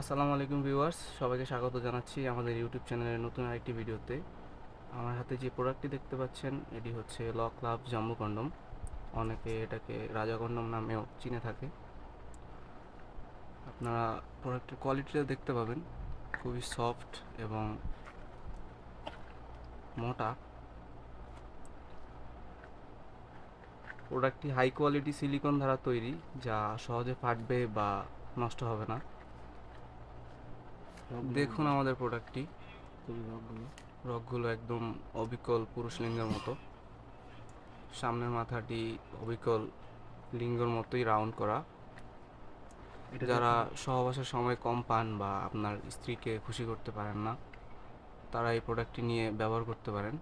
আসসালামু আলাইকুম ভিউয়ার্স, সবাইকে স্বাগত জানাচ্ছি আমাদের ইউটিউব চ্যানেলের নতুন আরেকটি ভিডিওতে। আমার হাতে যে প্রোডাক্টটি দেখতে পাচ্ছেন এটি হচ্ছে ল ক্লাব জাম্বো কন্ডম। অনেকে এটাকে রাজা কন্ডম নামেও চিনে থাকে। আপনারা প্রোডাক্টের কোয়ালিটিটা দেখতে পাবেন, খুবই সফট এবং মোটা। প্রোডাক্টটি হাই কোয়ালিটি সিলিকন দ্বারা তৈরি, যা সহজে ফাটবে বা নষ্ট হবে না। দেখুন আমাদের প্রোডাক্টটি, রগগুলো একদম অবিকল পুরুষ লিঙ্গের মতো। সামনের মাথাটি অবিকল লিঙ্গর মতোই রাউন্ড করা। যারা সহবাসের সময় কম পান বা আপনার স্ত্রীকে খুশি করতে পারেন না, তারা এই প্রোডাক্টটি নিয়ে ব্যবহার করতে পারেন।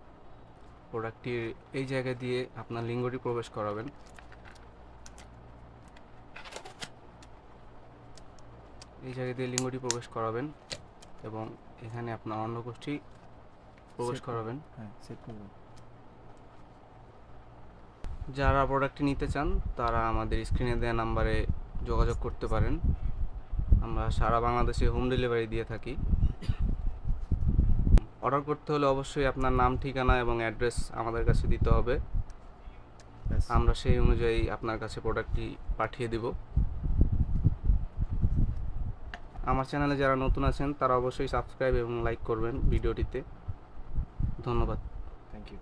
প্রোডাক্টটির এই জায়গা দিয়ে আপনার লিঙ্গটি প্রবেশ করাবেন। এই জায়গা দিয়ে লিঙ্গটি প্রবেশ করাবেন এবং এখানে আপনার অন্ডকোষ্ঠী প্রবেশ করাবেন। যারা প্রোডাক্টটি নিতে চান তারা আমাদের স্ক্রিনে দেওয়া নাম্বারে যোগাযোগ করতে পারেন। আমরা সারা বাংলাদেশে হোম ডেলিভারি দিয়ে থাকি। অর্ডার করতে হলে অবশ্যই আপনার নাম, ঠিকানা এবং অ্যাড্রেস আমাদের কাছে দিতে হবে। আমরা সেই অনুযায়ী আপনার কাছে প্রোডাক্টটি পাঠিয়ে দেব। আমার চ্যানেলে যারা নতুন আছেন তারা অবশ্যই সাবস্ক্রাইব এবং লাইক করবেন ভিডিওটিতে। ধন্যবাদ। Thank you.